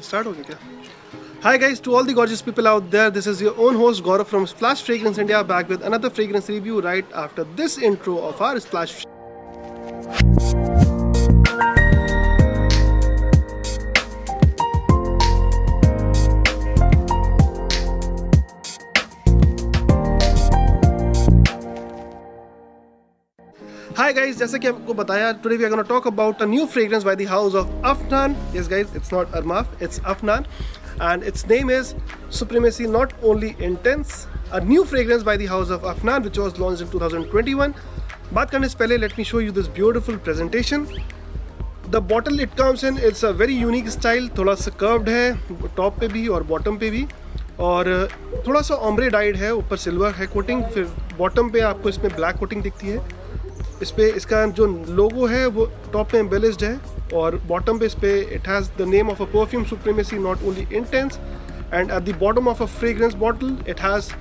Start हो गया क्या? Hi guys, to all the gorgeous people out there, this is your own host Gaurav from Splash Fragrance India, back with another fragrance review right after this intro of our Splash. Hi guys, जैसा कि आपको बताया, today we are going to talk about a new fragrance by the house of Afnan. Yes guys, it's not Armaf, it's Afnan, and its name is Supremacy Not Only Intense, a new fragrance by the house of Afnan which was launched in 2021. बात करने से पहले let me show you this beautiful presentation. The bottle it comes in, it's a very unique style, थोड़ा सा curved है top पे भी और बॉटम पे भी, और थोड़ा सा ombre dyed है, ऊपर सिल्वर है कोटिंग, फिर बॉटम पे आपको इसमें ब्लैक कोटिंग दिखती है. इस पे इसका जो लोगो है वो टॉप में एम्बेलिश्ड है, और बॉटम पे इस पे it has the name of a perfume supremacy not only intense, and at the bottom of a fragrance bottle it has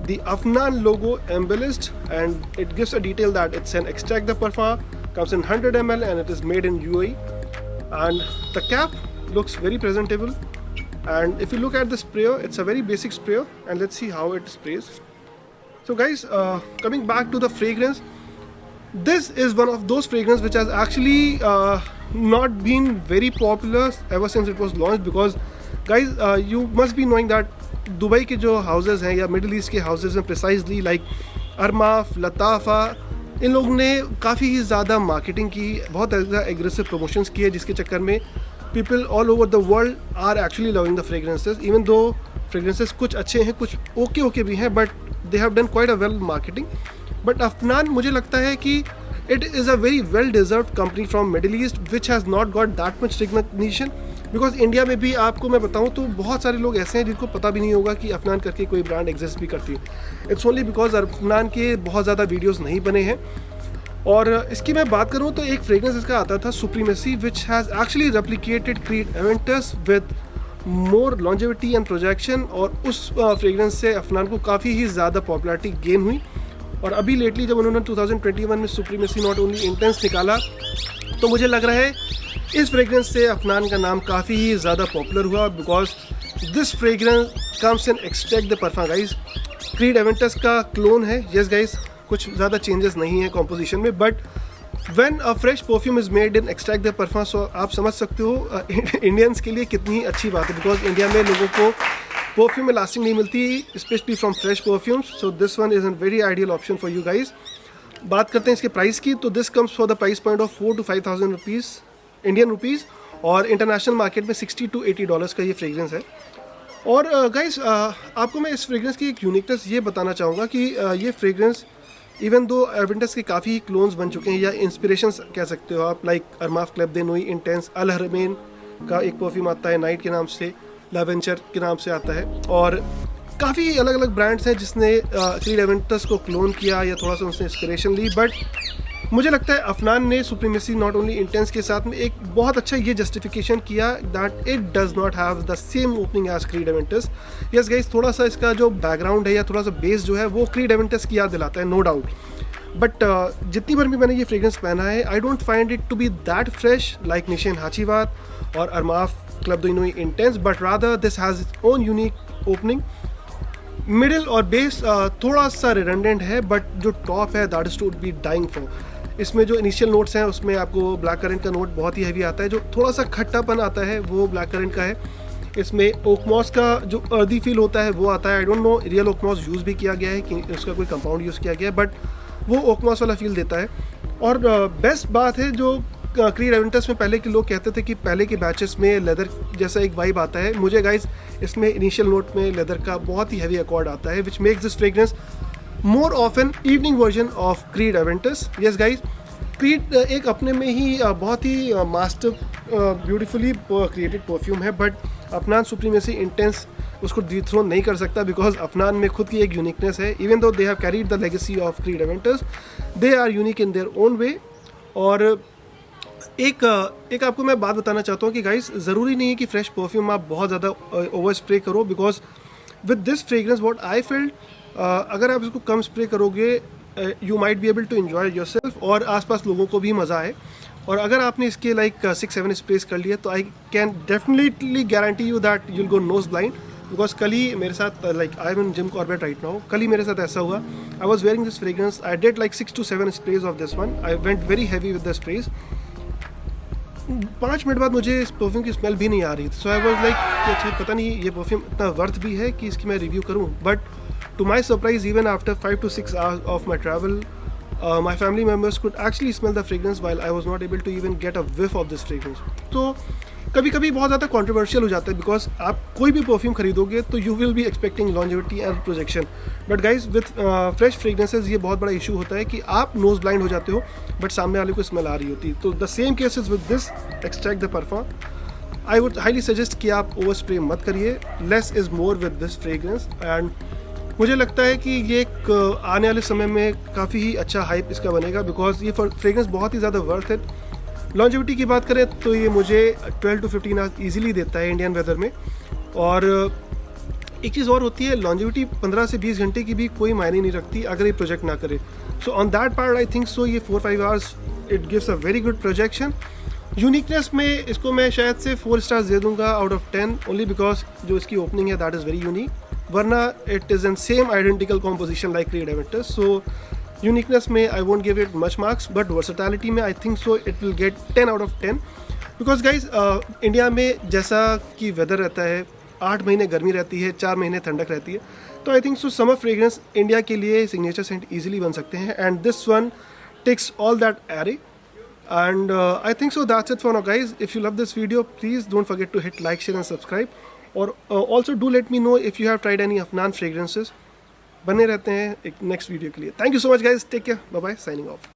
the Afnan logo embellished, and it gives a detail that it's an extract the perfume, comes in 100 ml and it is made in UAE, and the cap looks very presentable. And if you look at the sprayer, it's a very basic sprayer, and let's see how it sprays. So guys, coming back to the fragrance, this is one of those fragrances which has actually not been very popular ever since it was launched, because guys, you must be knowing that Dubai के जो houses हैं या middle east के houses हैं precisely like अरमाफ, लताफ़ा, इन लोगों ने काफ़ी ही ज़्यादा मार्केटिंग की, बहुत ज़्यादा एग्रेसिव प्रमोशंस किए, जिसके चक्कर में people all over the world are actually loving the fragrances. Even though fragrances कुछ अच्छे हैं, कुछ ओके भी हैं, but they have done quite a well marketing. But Afnan मुझे लगता है कि it is a very well deserved company from Middle East which has not got that much recognition, because India में भी आपको मैं बताऊं तो बहुत सारे लोग ऐसे हैं जिनको पता भी नहीं होगा कि अफनान करके कोई ब्रांड एग्जिस्ट भी करती है. इट्स ओनली बिकॉज अफनान के बहुत ज़्यादा वीडियोस नहीं बने हैं. और इसकी मैं बात करूं तो एक फ्रेग्रेंस इसका आता था supremacy, which has actually replicated creed Aventus with more longevity and projection, और उस फ्रेग्रेंस से अफनान को काफ़ी ही ज़्यादा पॉपुलैरिटी गेन हुई. और अभी लेटली जब उन्होंने 2021 में सुप्रीमेसी नॉट ओनली इंटेंस निकाला, तो मुझे लग रहा है इस फ्रेग्रेंस से अफनान का नाम काफ़ी ही ज़्यादा पॉपुलर हुआ, because this fragrance comes in extract the perfume. Guys, Creed Aventus का क्लोन है. यस गाइज, कुछ ज़्यादा चेंजेस नहीं है कॉम्पोजिशन में, but when a fresh perfume is made in extract the perfume, so आप समझ सकते हो इंडियंस के लिए कितनी अच्छी बात है, बिकॉज इंडिया में लोगों को परफ्यूम में लास्टिंग नहीं मिलती, specially from fresh perfumes. So this one is an very ideal option for you guys. बात करते हैं इसके प्राइस की, तो this comes for the price point of 4,000 to 5,000 rupees Indian rupees, और इंटरनेशनल मार्केट में $60 to $80 का ये फ्रेग्रेंस है. और गाइस, आपको मैं इस फ्रेग्रेंस की एक यूनिकनेस ये बताना चाहूँगा कि ये फ्रेग्रेंस इवन दो एवेंटस के काफ़ी क्लोन्स बन चुके हैं, या इंस्पिरेशंस कह सकते हो आप, लाइक अरमाफ क्लब दे नोई इंटेंस, अल हरमैन का एक परफ्यूम आता है नाइट के नाम से, लावेंचर के नाम से आता है, और काफ़ी अलग अलग ब्रांड्स हैं जिसने क्रीड एवेंटस को क्लोन किया या थोड़ा सा उसने इंस्पिरेशन ली. बट मुझे लगता है अफनान ने सुप्रीमेसी नॉट ओनली इंटेंस के साथ में एक बहुत अच्छा ये जस्टिफिकेशन किया that it does not have the same opening as Creed Aventus. Yes guys, थोड़ा सा इसका जो बैकग्राउंड है या थोड़ा सा बेस जो है वो क्रीड एवेंटस की याद दिलाता है, नो डाउट. बट जितनी बार भी मैंने ये फ्रेग्रेंस पहना है, I don't find it to be that fresh like Nishane Hacivat और Armaf Club de Nuit Intense, but rather this has its own unique opening. Middle और बेस थोड़ा सा रिडंडेंट है, बट जो टॉप है that is to be dying for. इसमें जो initial notes हैं उसमें आपको ब्लैक करंट का नोट बहुत ही हैवी आता है, जो थोड़ा सा खट्टापन आता है वो ब्लैक करंट का है. इसमें ओकमॉस का जो अर्दी फील होता है वो आता है. I don't know real oakmoss use भी किया गया है कि उसका कोई कंपाउंड यूज़ किया गया है, बट वो ओकमॉस वाला फील देता है. और बेस्ट बात है, जो क्रीड एवेंटस में पहले के लोग कहते थे कि पहले के बैचेस में लेदर जैसा एक वाइब आता है, मुझे गाइज इसमें इनिशियल नोट में लेदर का बहुत ही हैवी अकॉर्ड आता है, which makes this fragrance more of an evening version of Creed Aventus. Yes guys, creed एक अपने में ही बहुत ही मास्टर ब्यूटीफुली क्रिएटेड परफ्यूम है, बट अफनान सुप्रीमेसी इंटेंस उसको डिथ्रोन नहीं कर सकता, बिकॉज अफनान में खुद की एक यूनिकनेस है. Even though they have carried the legacy of Creed Aventus, they are unique in their own way. और एक आपको मैं बात बताना चाहता हूँ कि गाइस, ज़रूरी नहीं है कि फ्रेश परफ्यूम आप बहुत ज़्यादा ओवर स्प्रे करो, because with this fragrance what I felt, अगर आप इसको कम स्प्रे करोगे you might be able to enjoy yourself, और आसपास लोगों को भी मज़ा आए. और अगर आपने इसके लाइक 6-7 स्प्रेस कर लिए तो I can definitely guarantee you that you'll go nose blind, because कल ही मेरे साथ like I am in Jim Corbett right now, कल ही मेरे साथ ऐसा हुआ. I was wearing this fragrance, I did like 6 to 7 sprays of this one, I went very heavy with the sprays. 5 minute बाद मुझे इस परफ्यूम की स्मेल भी नहीं आ रही थी. सो आई वॉज लाइक अच्छा पता नहीं ये परफ्यूम इतना वर्थ भी है कि इसकी मैं रिव्यू करूँ. But to my surprise even after 5 to 6 hours of my travel, my family members could actually smell the fragrance while I was not able to even get a whiff of this fragrance. तो कभी कभी बहुत ज़्यादा controversial हो जाता है, because आप कोई भी परफ्यूम खरीदोगे तो you will be expecting longevity and projection. But guys with fresh fragrances ये बहुत बड़ा इशू होता है कि आप नोज ब्लाइंड हो जाते हो बट सामने वाले को स्मेल आ रही होती है. तो the same cases with this extract the perfume. I would highly suggest कि आप ओवर स्प्रे मत करिए, less is more with this fragrance. And मुझे लगता है कि ये एक आने वाले समय में काफ़ी ही अच्छा हाइप इसका बनेगा, बिकॉज ये फ्रेग्रेंस बहुत ही ज़्यादा वर्थ इट. लॉन्जेविटी की बात करें तो ये मुझे 12 to 15 आवर्स ईजिली देता है इंडियन वेदर में. और एक चीज़ और होती है, लॉन्जेविटी 15 से 20 घंटे की भी कोई मायने नहीं रखती अगर ये प्रोजेक्ट ना करे. So on that part I think सो ये 4-5 hours it gives a very good projection. Uniqueness में इसको मैं शायद से 4 स्टार्स दे दूंगा आउट ऑफ 10, ओनली बिकॉज जो इसकी ओपनिंग है दैट इज़ वेरी यूनिक. वरना it is in same identical composition like Creed Aventus. So uniqueness में I won't give it much marks, but versatility में I think so it will get 10 out of 10. Because guys India में जैसा कि weather रहता है, 8 महीने गर्मी रहती है, 4 महीने ठंडक रहती है, तो I think so summer fragrance India के लिए सिग्नेचर सेंट ईजिली बन सकते हैं. And this one ticks all that array. And I think so that's it for now guys. If you love this video, please don't forget to hit like, share and subscribe. और also do let me know if you have tried any Afnan fragrances. बने रहते हैं एक next video के लिए. Thank you so much guys, take care, bye bye, signing of.